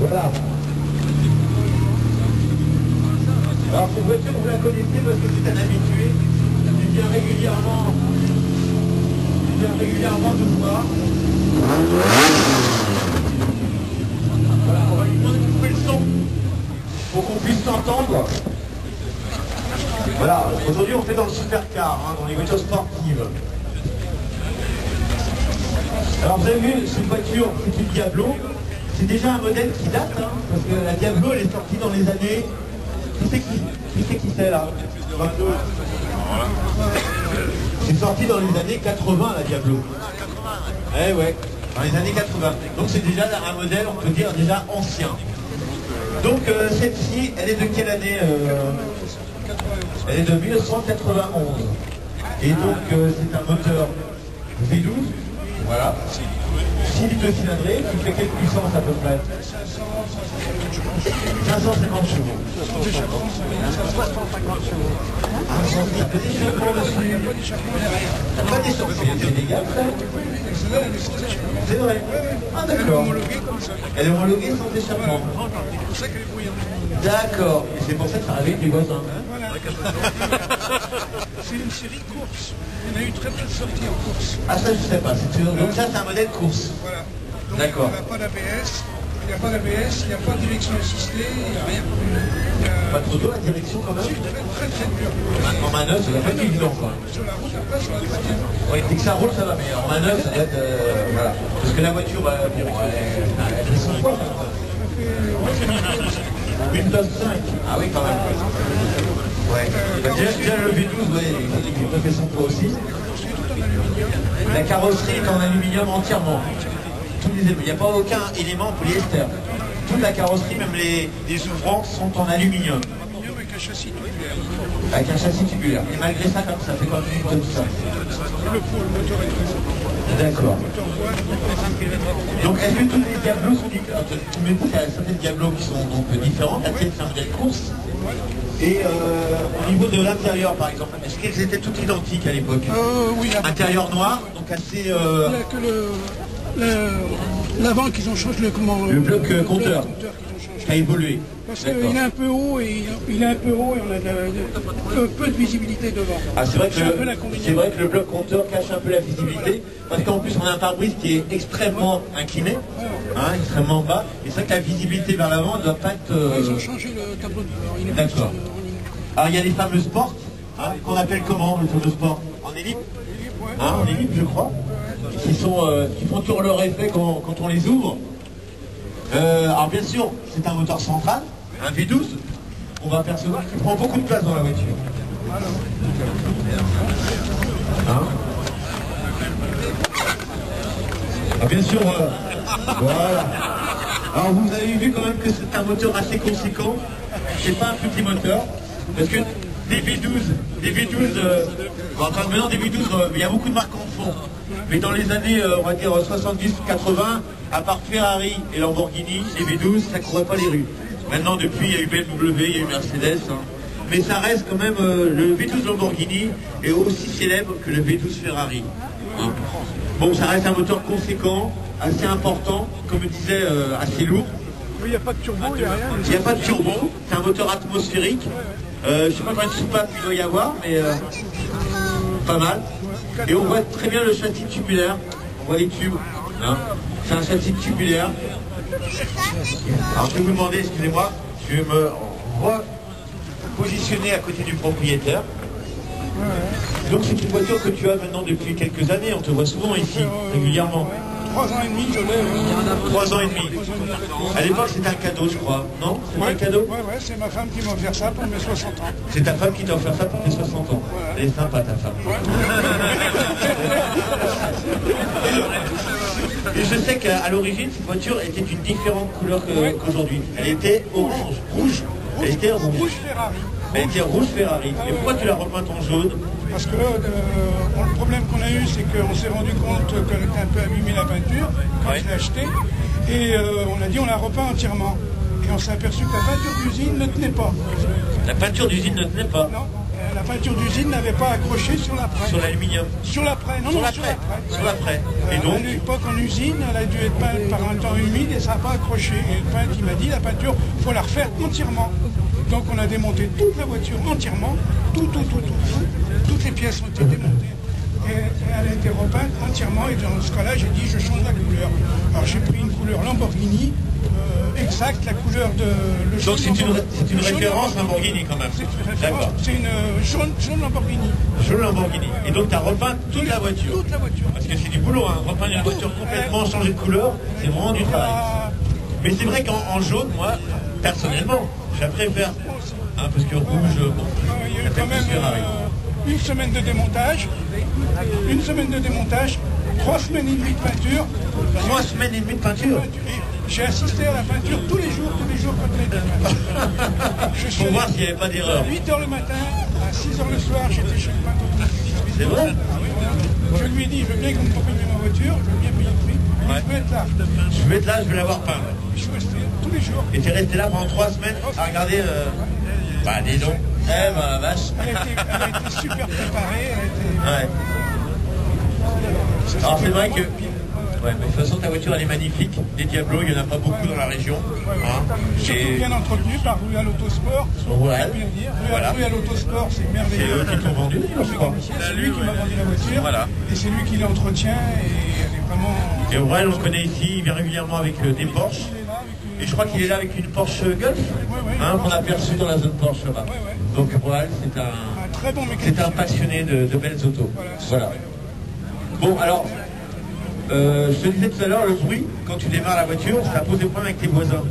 Voilà. Alors cette voiture, vous la connaissez parce que c'est un habitué. Il vient régulièrement nous voir. Voilà, on va lui demander de couper le son pour qu'on puisse s'entendre. Voilà, aujourd'hui on fait dans le supercar, hein, dans les voitures sportives. Alors vous avez vu, cette voiture, c'est une Diablo. C'est déjà un modèle qui date, hein, parce que la Diablo, elle est sortie dans les années... Qui c'est qui c'est là? 22. C'est sorti dans les années 80, la Diablo. Eh ouais, dans les années 80. Donc c'est déjà un modèle, on peut dire, déjà ancien. Donc celle-ci, elle est de quelle année Elle est de 1991. Et donc c'est un moteur V12, voilà. 6 litres de cylindrée, qui fait quelle puissance à peu près? 550 chevaux. Pas d'échappement, c'est des gaps, ça? C'est vrai. Ah d'accord. Elle est homologuée sans échappement. D'accord. Et c'est pour ça que ça réveille les voisins. C'est une série course. Il y en a eu très peu de sorties en course. Ah ça je sais pas. Donc ça c'est un modèle course. Voilà. D'accord. Il n'y a pas d'ABS. Il n'y a pas d'ABS, il n'y a pas de direction assistée, il n'y a rien. Pas trop tôt la direction quand même? C'est très dur. En manœuvre, ça doit pas être évident quoi. Sur la route, après, ça va très bien. Oui, dès que ça roule, ça va, mais en manœuvre, ça doit être... voilà. Parce que la voiture, bon, elle est sans poids. Une tonne 5. Ah oui, quand même. Ouais. Déjà le V12, ouais, il fait son poids aussi. La carrosserie est en aluminium entièrement. Il n'y a pas aucun élément polyester. Toute la carrosserie, même les ouvrants, sont en aluminium. Avec un châssis tubulaire. Avec un châssis tubulaire. Et malgré ça, comme ça fait quoi comme ça? Le moteur est très d'accord. Donc, est-ce que toutes les Diablos sont différentes? Tu me dis qu'il y a certaines Diablos qui sont donc différentes. La tienne, c'est un modèle course. Et au niveau de l'intérieur, par exemple, est-ce qu'elles étaient toutes identiques à l'époque? Oui. Intérieur noir, donc assez... Il n'y a que l'avant qu'ils ont changé le bloc compteur qui a évolué. Parce qu'il est un peu haut et on a peu de visibilité devant. Ah, c'est vrai que le bloc compteur cache un peu la visibilité, parce qu'en plus on a un pare-brise qui est extrêmement incliné, hein, extrêmement bas, et c'est vrai que la visibilité vers l'avant ne doit pas être... Ils ont changé le tableau de bord. D'accord. Alors il y a les fameux sports, hein, qu'on appelle comment le fameux sport? En ellipse, hein, en ellipse je crois, qui font toujours leur effet quand on les ouvre. Alors bien sûr, c'est un moteur central, un V12, on va apercevoir qu'il prend beaucoup de place dans la voiture. Hein? Ah, bien sûr, voilà. Alors vous avez vu quand même que c'est un moteur assez conséquent, c'est pas un petit moteur, parce que des V12, maintenant des V12, il y a beaucoup de marques en fond. Mais dans les années, on va dire 70-80, à part Ferrari et Lamborghini, les V12, ça ne courait pas les rues. Maintenant, depuis, il y a eu BMW, il y a eu Mercedes. Hein. Mais ça reste quand même, le V12 Lamborghini est aussi célèbre que le V12 Ferrari. Hein. Bon, ça reste un moteur conséquent, assez important, comme je disais, assez lourd. Oui, il n'y a pas de turbo, il n'y a rien. Il n'y a pas de turbo, c'est un moteur atmosphérique. Je ne sais pas combien de soupapes il doit y avoir, mais pas mal. Et on voit très bien le châssis tubulaire, on voit les tubes, hein. C'est un châssis tubulaire. Alors je vais vous demander, excusez-moi, je vais me repositionner à côté du propriétaire. Donc c'est une voiture que tu as maintenant depuis quelques années, on te voit souvent ici, régulièrement. 3 ans et demi, je l'ai. 3 ans et demi. À l'époque, c'était un cadeau, je crois. Non? C'était un cadeau? Ouais, c'est ma femme qui m'a offert ça pour mes 60 ans. C'est ta femme qui t'a offert ça pour tes 60 ans. Voilà. Elle est sympa, ta femme. Et je sais qu'à l'origine, cette voiture était d'une différente couleur qu'aujourd'hui. Elle était orange, rouge. Elle était rouge. Ferrari. Elle était rouge Ferrari. Et pourquoi tu l'as repeinte en jaune? Parce que le problème qu'on a eu, c'est qu'on s'est rendu compte qu'elle était un peu abîmée la peinture quand je l'ai achetée. Et on a dit on la repeint entièrement. Et on s'est aperçu que la peinture d'usine ne tenait pas. La peinture d'usine ne tenait pas? Non. La peinture d'usine n'avait pas accroché sur l'après. Sur l'aluminium. Sur l'après, non, Sur non, l'après. Sur l'après. Et À donc, l'époque, en usine, elle a dû être peinte par un temps humide et ça n'a pas accroché. Et le peintre, il m'a dit, la peinture, il faut la refaire entièrement. Donc on a démonté toute la voiture entièrement, toutes les pièces ont été démontées. Et elle a été repeinte entièrement. Et dans ce cas-là, j'ai dit, je change la couleur. Alors j'ai pris une couleur Lamborghini, exacte, la couleur de... donc c'est une référence Lamborghini quand même. D'accord. C'est une jaune Lamborghini. Jaune Lamborghini. Et donc tu as repeint toute la voiture. Toute la voiture. Parce que c'est du boulot, hein. Repeindre une voiture complètement, changer de couleur, c'est vraiment du travail. Mais c'est vrai qu'en jaune, moi, personnellement, je préfère. Hein, parce que rouge, bon, il y a eu quand même une semaine de démontage. 3 semaines et demie de peinture. 3 semaines et demie de peinture. J'ai assisté à la peinture tous les jours quand elle était peinte. Pour voir s'il n'y avait pas d'erreur. À 8h le matin, à 6h le soir, j'étais chez le peintre. C'est vrai? Je lui ai dit, je veux bien qu'on me propose ma voiture, je veux bien payer le prix, mais je veux être là. Je veux être là, je veux l'avoir peint. Je suis resté tous les jours. Et tu es resté là pendant 3 semaines à regarder... Bah dis donc. Eh ben la vache. Elle a été super préparée, elle a été... Ouais. Alors c'est vrai que... Ouais, mais de toute façon ta voiture elle est magnifique. Des Diablos, il n'y en a pas beaucoup dans la région. Hein. Surtout bien entretenu par Rual Autosport. Ouais. Voilà. Rual Autosport, c'est merveilleux. C'est eux qui t'ont vendu, je crois. C'est lui qui m'a vendu la voiture. Voilà. Et c'est lui qui l'entretient et elle est vraiment... Et Aurel, on le connaît ici, il vient régulièrement avec des Porsche. Et je crois qu'il est là avec une Porsche Golf, hein, qu'on a aperçu dans la zone Porsche là-bas. Donc Aurel, c'est très bon mécanicien. C'est un passionné de belles autos. Voilà. Bon, alors, je te disais tout à l'heure, le bruit, quand tu démarres la voiture, ça pose des problèmes avec tes voisins.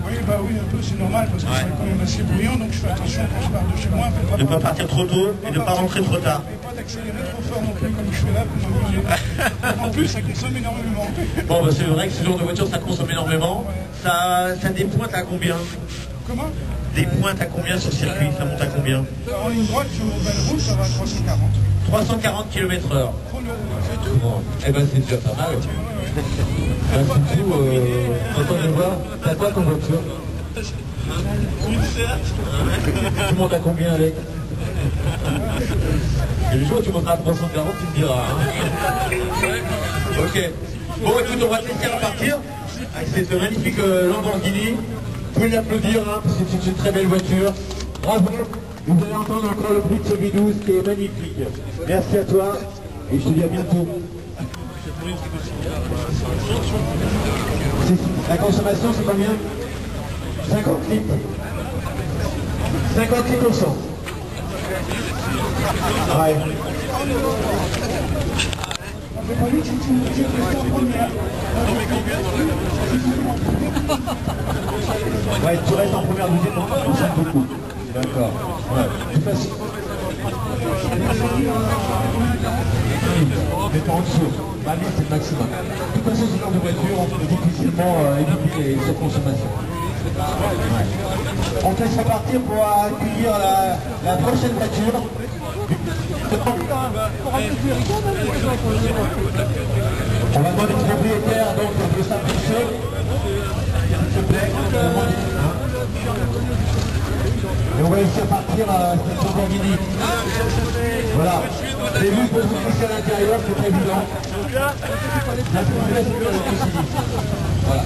Oui, bah oui, un peu, c'est normal, parce que c'est quand même assez bruyant, donc je fais attention quand je pars de chez moi. De ne pas partir trop tôt et de ne pas rentrer trop tard. Et pas d'accélérer trop fort non plus, comme je fais là, pour m'amuser. En plus, ça consomme énormément. Bon, bah, c'est vrai que ce genre de voiture, ça consomme énormément. Ça dépointe à combien? Comment? Des pointes à combien sur le circuit? Ça monte à combien? En ligne droite, sur mon belle route, ça va à 340. 340 km/h. C'est tout. Bon, eh ben c'est déjà pas mal. Surtout, content de voir, t'as quoi comme voiture? Une Seat. Tu montes à combien avec? Et le jour où tu monteras à 340, tu me diras. Hein. Ok. Bon, écoute, on va te laisser repartir avec cette magnifique Lamborghini. Vous pouvez l'applaudir, hein, parce que c'est une très belle voiture. Bravo. Vous allez entendre encore le bruit de ce V12 qui est magnifique. Merci à toi et je te dis à bientôt. La consommation, c'est combien? 50 litres. 50 litres au 100. Ouais. Ouais, tu restes en première, deuxième, on s'en beaucoup. D'accord. Ouais. C'est facile. Mais pas en dessous. Bah, c'est le maximum. De toute façon, ce genre de voiture, on peut difficilement éviter les surconsommations. Ouais. On te laisse repartir pour accueillir la prochaine voiture. On va demander au propriétaire donc de s'approcher. S'il te plaît, et on va laisser partir cette Lamborghini. Voilà. C'est vu pour vous laisser à l'intérieur, c'est pas évident. La plus belle, c'est le Voilà.